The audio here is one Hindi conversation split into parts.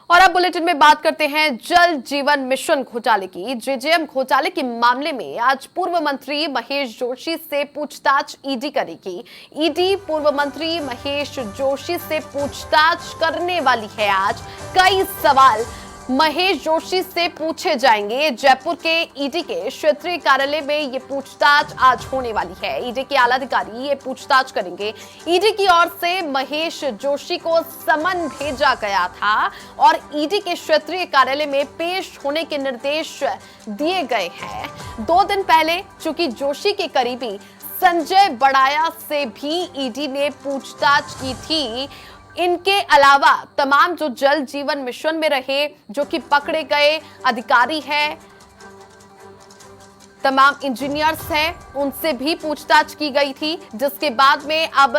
और अब बुलेटिन में बात करते हैं जल जीवन मिशन घोटाले की। जेजेएम घोटाले के मामले में आज पूर्व मंत्री महेश जोशी से पूछताछ ईडी करेगी। ईडी पूर्व मंत्री महेश जोशी से पूछताछ करने वाली है। आज कई सवाल महेश जोशी से पूछे जाएंगे। जयपुर के ईडी के क्षेत्रीय कार्यालय में ये पूछताछ आज होने वाली है। ईडी के आला अधिकारी ये पूछताछ करेंगे। ईडी की ओर से महेश जोशी को समन भेजा गया था और ईडी के क्षेत्रीय कार्यालय में पेश होने के निर्देश दिए गए हैं। 2 दिन पहले चूंकि जोशी के करीबी संजय बड़ाया से भी ईडी ने पूछताछ की थी। इनके अलावा तमाम जो जल जीवन मिशन में रहे, जो कि पकड़े गए अधिकारी हैं, तमाम इंजीनियर्स हैं, उनसे भी पूछताछ की गई थी, जिसके बाद में अब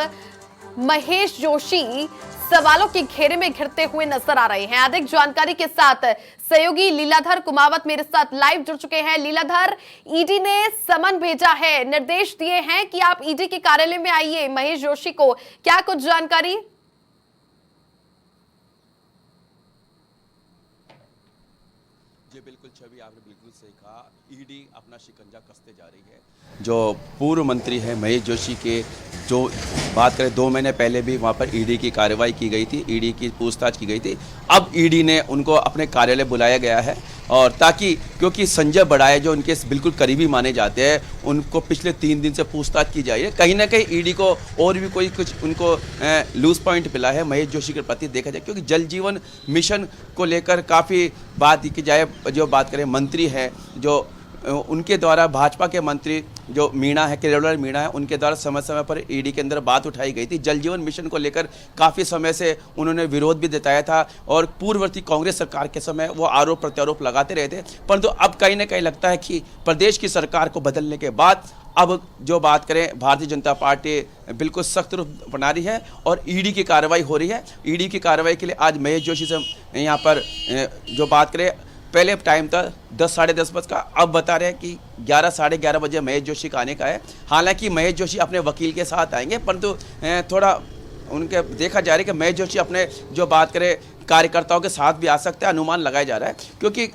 महेश जोशी सवालों के घेरे में घिरते हुए नजर आ रहे हैं। अधिक जानकारी के साथ सहयोगी लीलाधर कुमावत मेरे साथ लाइव जुड़ चुके हैं। लीलाधर, ईडी ने समन भेजा है, निर्देश दिए हैं कि आप ईडी के कार्यालय में आइए। महेश जोशी को क्या कुछ जानकारी? जी बिल्कुल छवि, आपने बिल्कुल सही कहा। ईडी अपना शिकंजा कसते जा रही है। जो पूर्व मंत्री है महेश जोशी के, जो बात करें 2 महीने पहले भी वहाँ पर ईडी की कार्रवाई की गई थी, ईडी की पूछताछ की गई थी। अब ईडी ने उनको अपने कार्यालय बुलाया गया है और ताकि, क्योंकि संजय बड़ाए जो उनके बिल्कुल करीबी माने जाते हैं, उनको पिछले 3 दिन से पूछताछ की जाए। कहीं ना कहीं ईडी को और भी कोई कुछ उनको लूज पॉइंट मिला है महेश जोशी के प्रति देखा जाए, क्योंकि जल जीवन मिशन को लेकर काफ़ी बात की जाए। जो बात करें मंत्री हैं, जो उनके द्वारा भाजपा के मंत्री जो मीणा है, किरोड़ीलाल मीणा है, उनके द्वारा समय समय पर ईडी के अंदर बात उठाई गई थी। जल जीवन मिशन को लेकर काफ़ी समय से उन्होंने विरोध भी जताया था और पूर्ववर्ती कांग्रेस सरकार के समय वो आरोप प्रत्यारोप लगाते रहे थे। परंतु अब कहीं ना कहीं लगता है कि प्रदेश की सरकार को बदलने के बाद अब जो बात करें, भारतीय जनता पार्टी बिल्कुल सख्त रुख अपना रही है और ईडी की कार्रवाई हो रही है। ईडी की कार्रवाई के लिए आज महेश जोशी से यहाँ पर जो बात करें, पहले टाइम था 10 साढ़े 10 बजे का, अब बता रहे हैं कि 11 साढ़े 11 बजे महेश जोशी का आने का है। हालांकि महेश जोशी अपने वकील के साथ आएंगे, परंतु थोड़ा उनके देखा जा रहा है कि महेश जोशी अपने जो बात करें कार्यकर्ताओं के साथ भी आ सकते हैं, अनुमान लगाया जा रहा है। क्योंकि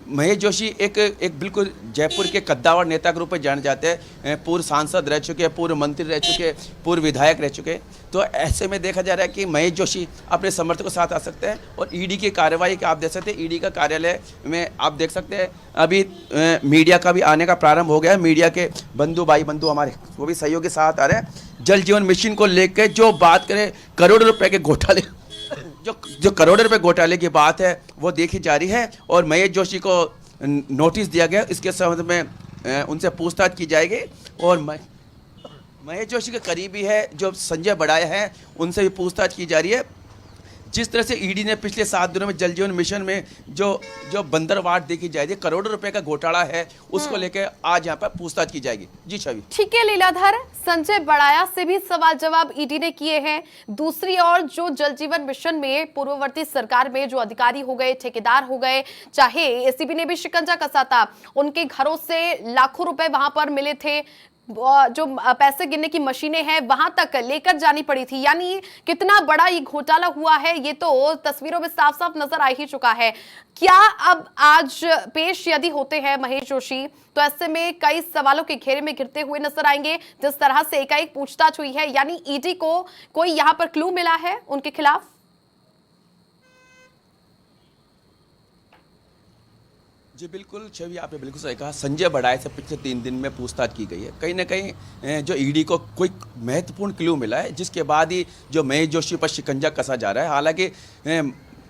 महेश जोशी एक बिल्कुल जयपुर के कद्दावर नेता के रूप में जाने जाते हैं। पूर्व सांसद रह चुके, पूर्व मंत्री रह चुके, पूर्व विधायक रह चुके। तो ऐसे में देखा जा रहा है कि महेश जोशी अपने समर्थकों के साथ आ सकते हैं और ईडी की कार्रवाई का आप देख सकते हैं। ईडी का कार्यालय में आप देख सकते हैं अभी मीडिया का भी आने का प्रारंभ हो गया है। मीडिया के भाई बंधु हमारे वो भी सहयोगी साथ आ रहे हैं। जल जीवन मिशन को लेकर जो बात करें, करोड़ों रुपये के घोटाले, जो करोड़ों रुपए घोटाले की बात है वो देखी जा रही है और महेश जोशी को नोटिस दिया गया। इसके संबंध में उनसे पूछताछ की जाएगी और महेश जोशी के करीबी है जो संजय बड़ाया है, उनसे भी पूछताछ की जा रही है। जिस तरह से ईडी ने पिछले 7 दिनों में जल जीवन मिशन में जो बंदरवाट देखी जाएगी, करोड़ों रुपए का घोटाला है, उसको लेकर आज यहाँ पर पूछताछ की जाएगी। जी छवि। ठीक है लीलाधर, संजय बड़ाया से भी सवाल जवाब ईडी ने किए हैं। दूसरी ओर जो जल जीवन मिशन में पूर्ववर्ती सरकार में जो अधिकारी हो गए, ठेकेदार हो गए, चाहे एसीबी ने भी शिकंजा कसा था, उनके घरों से लाखों रुपए वहां पर मिले थे, जो पैसे गिनने की मशीनें हैं वहां तक लेकर जानी पड़ी थी। यानी कितना बड़ा ये घोटाला हुआ है ये तो तस्वीरों में साफ साफ नजर आ ही चुका है। क्या अब आज पेश यदि होते हैं महेश जोशी, तो ऐसे में कई सवालों के घेरे में घिरते हुए नजर आएंगे। जिस तरह से एकाएक पूछताछ हुई है, यानी ईडी को कोई यहां पर क्लू मिला है उनके खिलाफ। जी बिल्कुल छवि, आपने बिल्कुल सही कहा। संजय बड़ाए से पिछले 3 दिन में पूछताछ की गई है। कहीं ना कहीं जो ईडी को कोई महत्वपूर्ण क्लू मिला है, जिसके बाद ही जो महेश जोशी पर शिकंजा कसा जा रहा है। हालांकि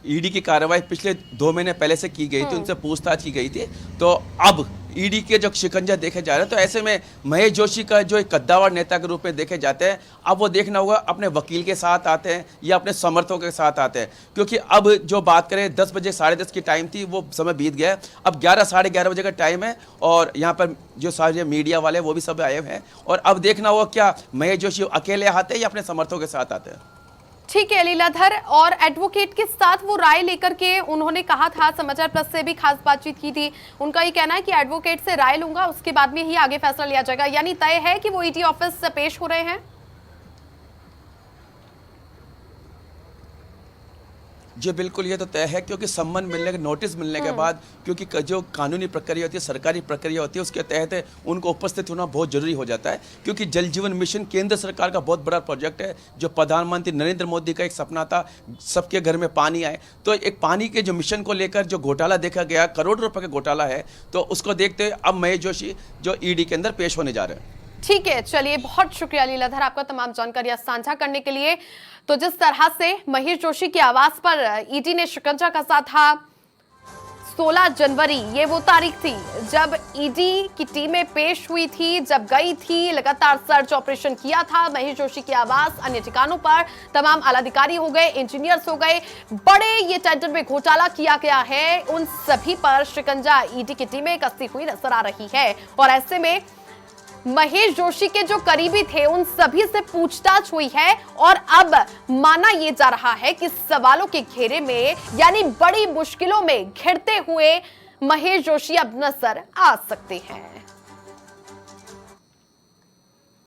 ईडी की कार्रवाई पिछले 2 महीने पहले से की गई थी, उनसे पूछताछ की गई थी, तो अब ईडी के जो शिकंजा देखे जा रहे हैं, तो ऐसे में महेश जोशी का जो एक कद्दावर नेता के रूप में देखे जाते हैं, अब वो देखना होगा अपने वकील के साथ आते हैं या अपने समर्थकों के साथ आते हैं। क्योंकि अब जो बात करें 10 बजे साढ़े 10 की टाइम थी, वो समय बीत गया है। अब 11 साढ़े 11 बजे का टाइम है और यहाँ पर जो सारे मीडिया वाले वो भी सब आए हुए हैं और अब देखना होगा क्या महेश जोशी अकेले आते हैं या अपने समर्थकों के साथ आते हैं। ठीक है लीलाधर, और एडवोकेट के साथ वो राय लेकर के उन्होंने कहा था, समाचार प्लस से भी खास बातचीत की थी, उनका ये कहना है कि एडवोकेट से राय लूंगा, उसके बाद में ही आगे फैसला लिया जाएगा। यानी तय है कि वो ईडी ऑफिस पेश हो रहे हैं। जी बिल्कुल, ये तो तय है क्योंकि सम्मन मिलने के नोटिस मिलने के बाद, क्योंकि जो कानूनी प्रक्रिया होती है, सरकारी प्रक्रिया होती है, उसके तहत उनको उपस्थित होना बहुत जरूरी हो जाता है। क्योंकि जल जीवन मिशन केंद्र सरकार का बहुत बड़ा प्रोजेक्ट है, जो प्रधानमंत्री नरेंद्र मोदी का एक सपना था, सबके घर में पानी आए। तो एक पानी के जो मिशन को लेकर जो घोटाला देखा गया, करोड़ रुपए का घोटाला है, तो उसको देखते हुए अब महेश जोशी जो ईडी के अंदर पेश होने जा रहे हैं। ठीक है, चलिए, बहुत शुक्रिया लीलाधर आपका तमाम जानकारियां साझा करने के लिए। तो जिस तरह से महेश जोशी के आवास पर ईडी ने शिकंजा कसा था, 16 जनवरी ये वो तारीख थी जब ईडी की टीमें पेश हुई थी, जब गई थी, लगातार सर्च ऑपरेशन किया था महेश जोशी के आवास, अन्य ठिकानों पर तमाम आलाधिकारी हो गए, इंजीनियर्स हो गए, बड़े ये टेंडर में घोटाला किया गया है, उन सभी पर शिकंजा ईडी की टीमें कसती हुई नजर आ रही है। और ऐसे में महेश जोशी के जो करीबी थे उन सभी से पूछताछ हुई है और अब माना यह जा रहा है कि सवालों के घेरे में, यानी बड़ी मुश्किलों में घिरते हुए महेश जोशी अब नजर आ सकते हैं।